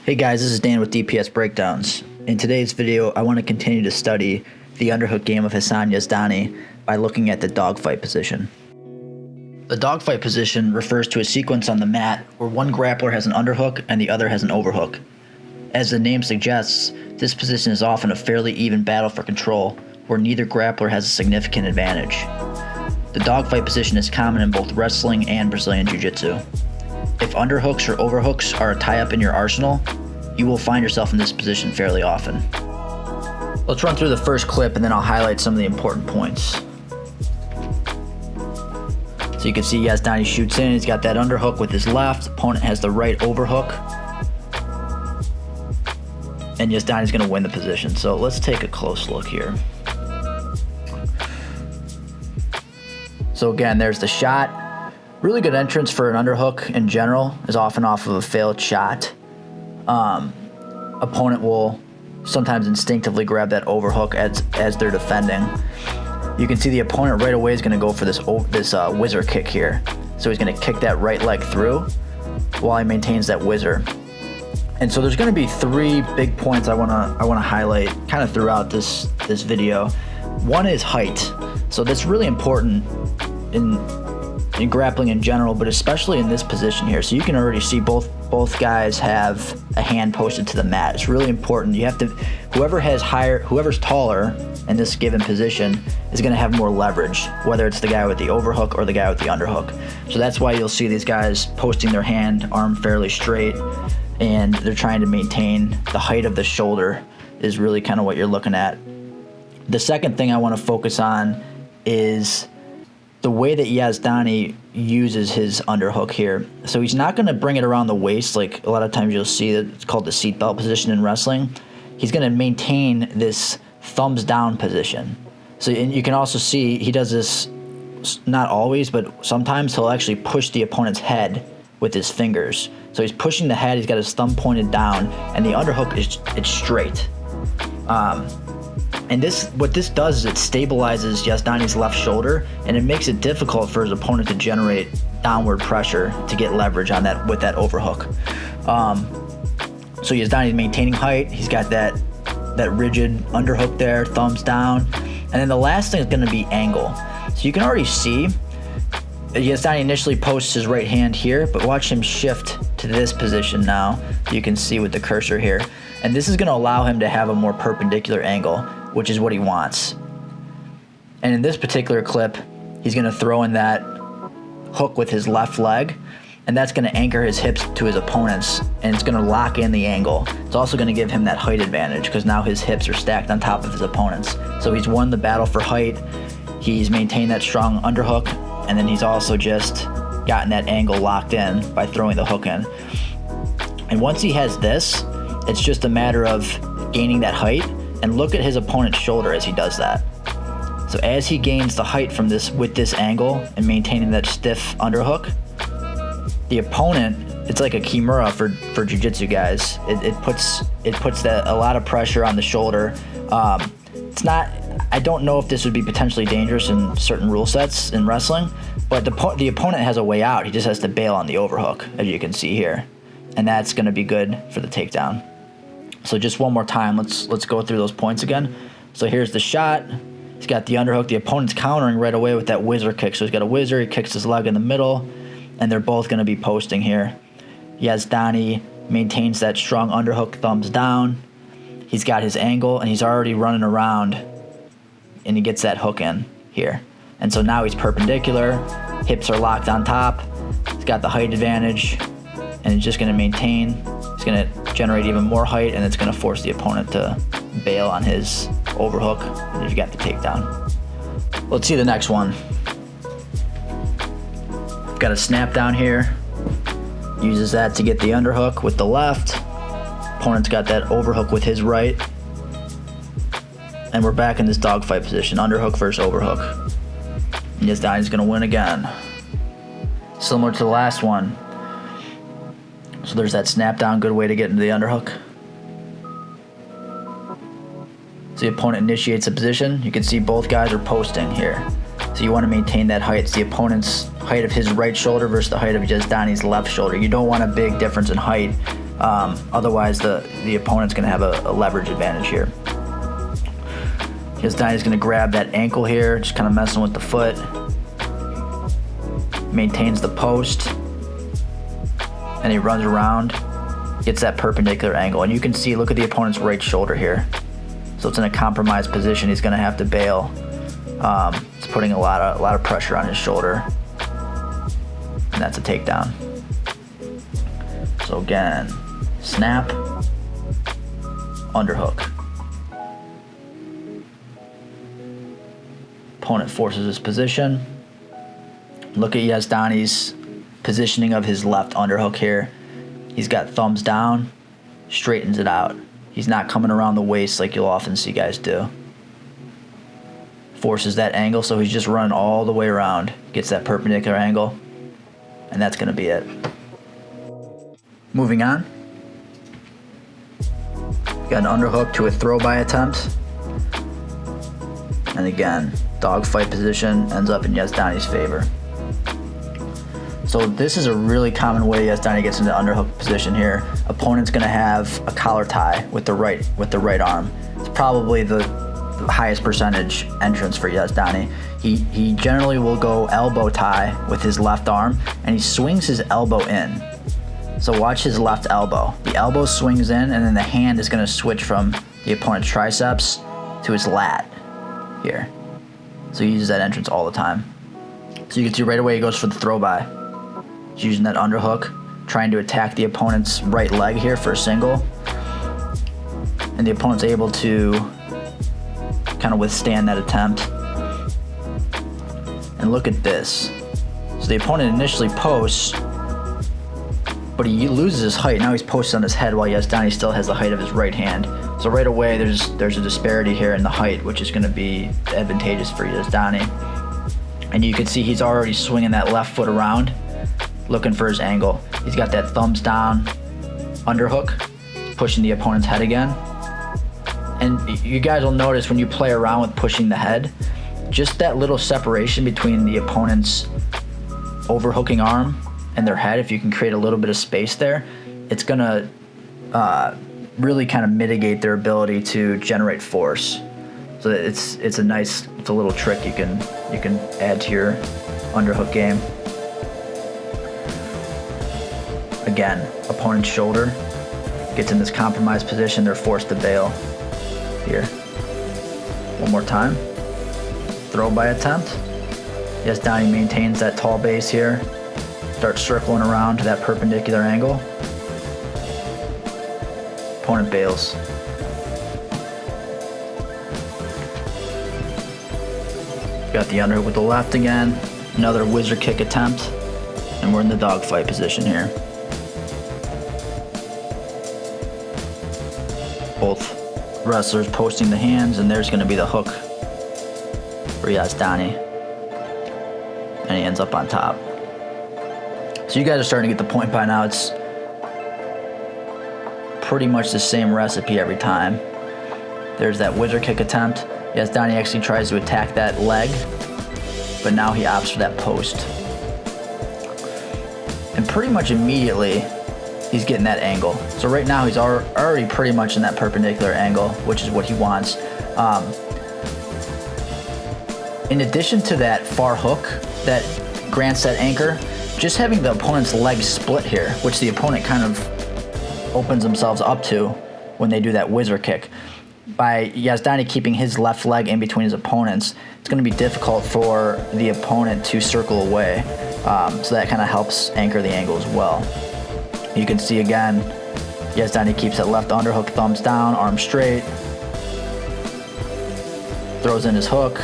Hey guys, this is Dan with DPS Breakdowns. In today's video, I want to continue to study the underhook game of Hassan Yazdani by looking at the dogfight position. The dogfight position refers to a sequence on the mat where one grappler has an underhook and the other has an overhook. As the name suggests, this position is often a fairly even battle for control, where neither grappler has a significant advantage. The dogfight position is common in both wrestling and Brazilian Jiu-Jitsu. If underhooks or overhooks are a tie-up in your arsenal, you will find yourself in this position fairly often. Let's run through the first clip and then I'll highlight some of the important points. So you can see Yazdani shoots in, he's got that underhook with his left, opponent has the right overhook, and Yazdani's going to win the position. So let's take a close look here. So again, there's the shot. Really good entrance for an underhook in general is often off of a failed shot. Opponent will sometimes instinctively grab that overhook as they're defending. You can see the opponent right away is going to go for this whizzer kick here. So he's going to kick that right leg through while he maintains that whizzer. And so there's going to be three big points I want to highlight kind of throughout this video. One is height. So that's really important in grappling in general, but especially in this position here. So you can already see both guys have a hand posted to the mat. It's really important. You have to, whoever's taller in this given position is going to have more leverage, whether it's the guy with the overhook or the guy with the underhook. So that's why you'll see these guys posting their hand, arm fairly straight, and they're trying to maintain the height of the shoulder is really kind of what you're looking at. The second thing I want to focus on is the way that Yazdani uses his underhook here. So he's not going to bring it around the waist like a lot of times you'll see that it's called the seatbelt position in wrestling. He's going to maintain this thumbs down position. So and you can also see he does this not always, but sometimes he'll actually push the opponent's head with his fingers. So he's pushing the head, he's got his thumb pointed down, and the underhook it's straight. And what this does is it stabilizes Yazdani's left shoulder, and it makes it difficult for his opponent to generate downward pressure to get leverage on that with that overhook. So Yazdani's maintaining height. He's got that rigid underhook there, thumbs down. And then the last thing is going to be angle. So you can already see Yazdani initially posts his right hand here, but watch him shift to this position now. You can see with the cursor here. And this is going to allow him to have a more perpendicular angle, which is what he wants. And in this particular clip, he's going to throw in that hook with his left leg, and that's going to anchor his hips to his opponent's, and it's going to lock in the angle. It's also going to give him that height advantage because now his hips are stacked on top of his opponent's. So he's won the battle for height, he's maintained that strong underhook, and then he's also just gotten that angle locked in by throwing the hook in. And once he has this, it's just a matter of gaining that height, and look at his opponent's shoulder as he does that. So as he gains the height from this with this angle and maintaining that stiff underhook, the opponent, it's like a kimura for jiu-jitsu guys. It puts a lot of pressure on the shoulder. It's not, I don't know if this would be potentially dangerous in certain rule sets in wrestling, but the opponent has a way out. He just has to bail on the overhook, as you can see here, and that's going to be good for the takedown. So just one more time, let's go through those points again. So here's the shot. He's got the underhook. The opponent's countering right away with that whizzer kick. So he's got a whizzer, he kicks his leg in the middle, and they're both going to be posting here. Yazdani maintains that strong underhook, thumbs down. He's got his angle, and he's already running around, and he gets that hook in here. And so now he's perpendicular, hips are locked on top, he's got the height advantage, and he's just going to maintain. He's going to generate even more height, and it's going to force the opponent to bail on his overhook, and you've got the takedown. Let's see the next one. Got a snap down here. Uses that to get the underhook with the left. Opponent's got that overhook with his right. And we're back in this dogfight position, underhook versus overhook. And Yazdani's going to win again. Similar to the last one. So there's that snap down, good way to get into the underhook. So the opponent initiates a position. You can see both guys are posting here. So you want to maintain that height. It's the opponent's height of his right shoulder versus the height of Yazdani's left shoulder. You don't want a big difference in height Otherwise, the opponent's going to have a leverage advantage here. Yazdani's going to grab that ankle here, just kind of messing with the foot. Maintains the post. And he runs around, gets that perpendicular angle. And you can see, look at the opponent's right shoulder here. So it's in a compromised position. He's going to have to bail. It's putting a lot of pressure on his shoulder. And that's a takedown. So again, snap, underhook. Opponent forces his position. Look at Yazdani's positioning of his left underhook here. He's got thumbs down, straightens it out. He's not coming around the waist like you'll often see guys do. Forces that angle, so he's just running all the way around. Gets that perpendicular angle, and that's going to be it. Moving on. Got an underhook to a throw-by attempt. And again, dogfight position ends up in Yazdani's favor. So this is a really common way Yazdani gets into underhook position here. Opponent's going to have a collar tie with the right arm. It's probably the highest percentage entrance for Yazdani. He generally will go elbow tie with his left arm, and he swings his elbow in. So watch his left elbow. The elbow swings in, and then the hand is going to switch from the opponent's triceps to his lat here. So he uses that entrance all the time. So you can see right away he goes for the throw-by. He's using that underhook, trying to attack the opponent's right leg here for a single. And the opponent's able to kind of withstand that attempt. And look at this. So the opponent initially posts, but he loses his height. Now he's posted on his head while Yazdani still has the height of his right hand. So right away there's a disparity here in the height, which is going to be advantageous for Yazdani. And you can see he's already swinging that left foot around, looking for his angle. He's got that thumbs down underhook, pushing the opponent's head again. And you guys will notice when you play around with pushing the head, just that little separation between the opponent's overhooking arm and their head, if you can create a little bit of space there, it's gonna really kind of mitigate their ability to generate force. So it's a little trick you can add to your underhook game. Again, opponent's shoulder gets in this compromised position. They're forced to bail here. One more time. Throw by attempt. Yazdani maintains that tall base here. Starts circling around to that perpendicular angle. Opponent bails. Got the underhook with the left again. Another whizzer kick attempt. And we're in the dogfight position here. Both wrestlers posting the hands, and there's going to be the hook for Yazdani. And he ends up on top. So you guys are starting to get the point by now. It's pretty much the same recipe every time. There's that whizzer kick attempt. Yazdani actually tries to attack that leg, but now he opts for that post. And pretty much immediately, he's getting that angle. So right now he's already pretty much in that perpendicular angle, which is what he wants. In addition to that far hook that grants that anchor, just having the opponent's leg split here, which the opponent kind of opens themselves up to when they do that whizzer kick. By Yazdani keeping his left leg in between his opponents, it's going to be difficult for the opponent to circle away. So that kind of helps anchor the angle as well. You can see again, Yazdani keeps that left underhook, thumbs down, arm straight. Throws in his hook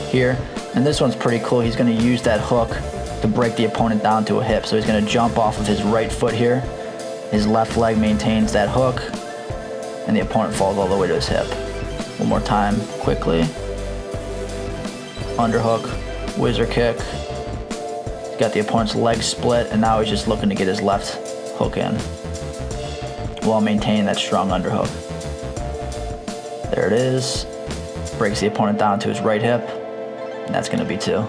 here. And this one's pretty cool. He's going to use that hook to break the opponent down to a hip. So he's going to jump off of his right foot here. His left leg maintains that hook, and the opponent falls all the way to his hip. One more time, quickly. Underhook, whizzer kick. He's got the opponent's leg split, and now he's just looking to get his left hook in while maintaining that strong underhook. There it is. Breaks the opponent down to his right hip, and that's going to be two.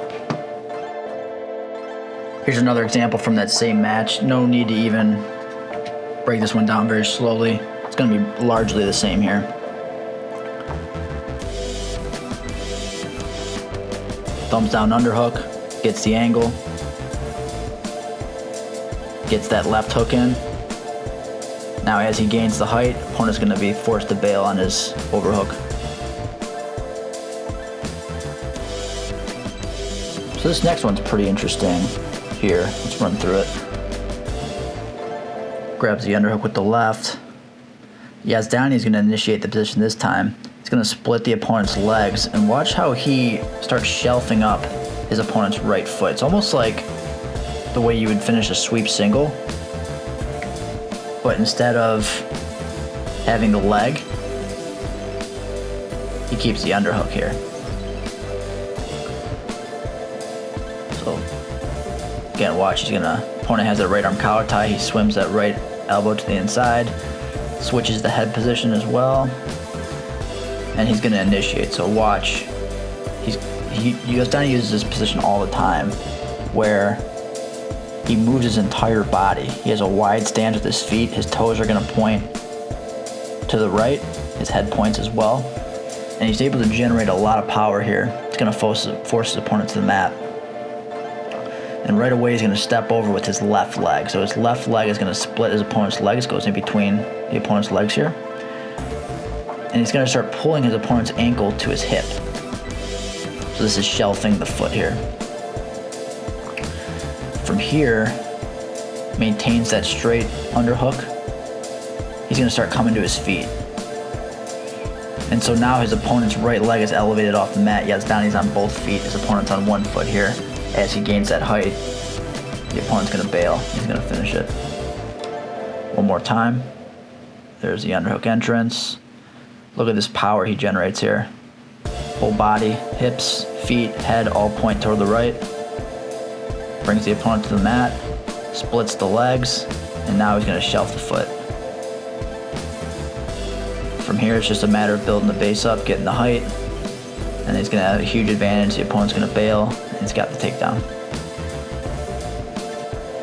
Here's another example from that same match. No need to even break this one down very slowly. It's going to be largely the same here. Thumbs down underhook, gets the angle, gets that left hook in. Now as he gains the height, opponent's going to be forced to bail on his overhook. So this next one's pretty interesting here. Let's run through it. Grabs the underhook with the left. Yazdani is going to initiate the position this time. He's going to split the opponent's legs, and watch how he starts shelving up his opponent's right foot. It's almost like the way you would finish a sweep single, but instead of having the leg, he keeps the underhook here. So again, watch, opponent has a right arm collar tie, he swims that right elbow to the inside, switches the head position as well, and he's gonna initiate. So watch, Yazdani uses this position all the time, where he moves his entire body. He has a wide stance with his feet. His toes are gonna point to the right. His head points as well. And he's able to generate a lot of power here. It's gonna force his opponent to the mat. And right away he's gonna step over with his left leg. So his left leg is gonna split his opponent's legs, goes in between the opponent's legs here. And he's gonna start pulling his opponent's ankle to his hip. So this is shelving the foot here. From here, maintains that straight underhook. He's gonna start coming to his feet. And so now his opponent's right leg is elevated off the mat. Yazdani's on both feet. His opponent's on one foot here. As he gains that height, the opponent's gonna bail. He's gonna finish it. One more time. There's the underhook entrance. Look at this power he generates here. Whole body, hips, feet, head all point toward the right. Brings the opponent to the mat, splits the legs, and now he's gonna shelf the foot. From here, it's just a matter of building the base up, getting the height, and he's gonna have a huge advantage. The opponent's gonna bail, and he's got the takedown.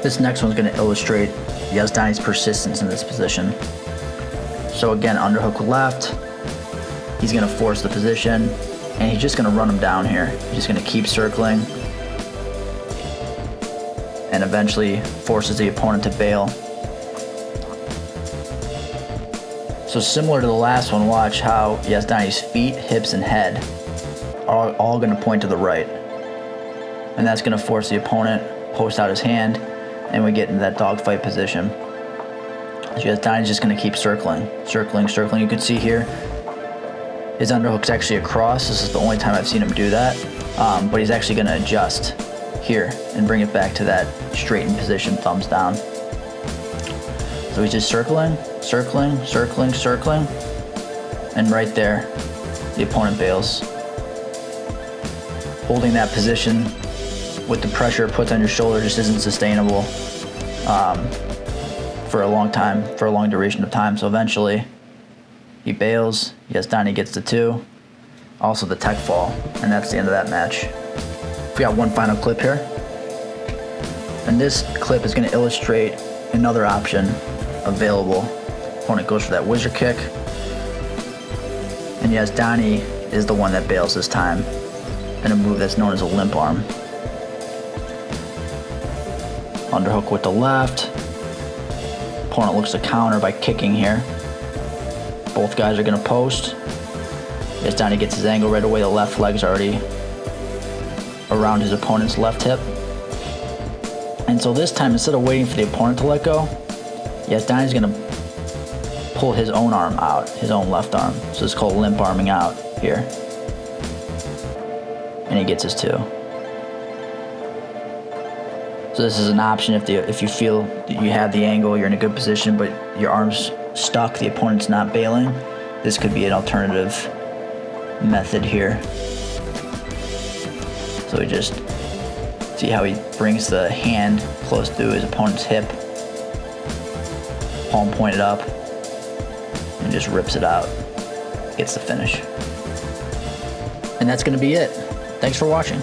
This next one's gonna illustrate Yazdani's persistence in this position. So again, underhook left, he's gonna force the position, and he's just gonna run him down here. He's just gonna keep circling, and eventually forces the opponent to bail. So similar to the last one, watch how Yazdani's feet, hips, and head are all gonna point to the right. And that's gonna force the opponent, post out his hand, and we get into that dogfight position. So Yazdani's just gonna keep circling. You can see here, his underhook's actually across. This is the only time I've seen him do that. But he's actually gonna adjust here and bring it back to that straightened position, thumbs down. So he's just circling, and right there, the opponent bails. Holding that position with the pressure it puts on your shoulder just isn't sustainable for a long time, for a long duration of time. So eventually, he bails. Yazdani gets the 2, also the tech fall, and that's the end of that match. We got one final clip here. And this clip is going to illustrate another option available. Opponent goes for that wizard kick, and Yazdani is the one that bails this time in a move that's known as a limp arm. Underhook with the left. Opponent looks to counter by kicking here. Both guys are going to post. Yazdani gets his angle right away. The left leg's already around his opponent's left hip. And so this time, instead of waiting for the opponent to let go, Yazdani's gonna pull his own arm out, his own left arm. So it's called limp arming out here. And he gets his 2. So this is an option if you feel that you have the angle, you're in a good position, but your arm's stuck, the opponent's not bailing. This could be an alternative method here. So we just see how he brings the hand close to his opponent's hip, palm pointed up, and just rips it out, gets the finish. And that's going to be it. Thanks for watching.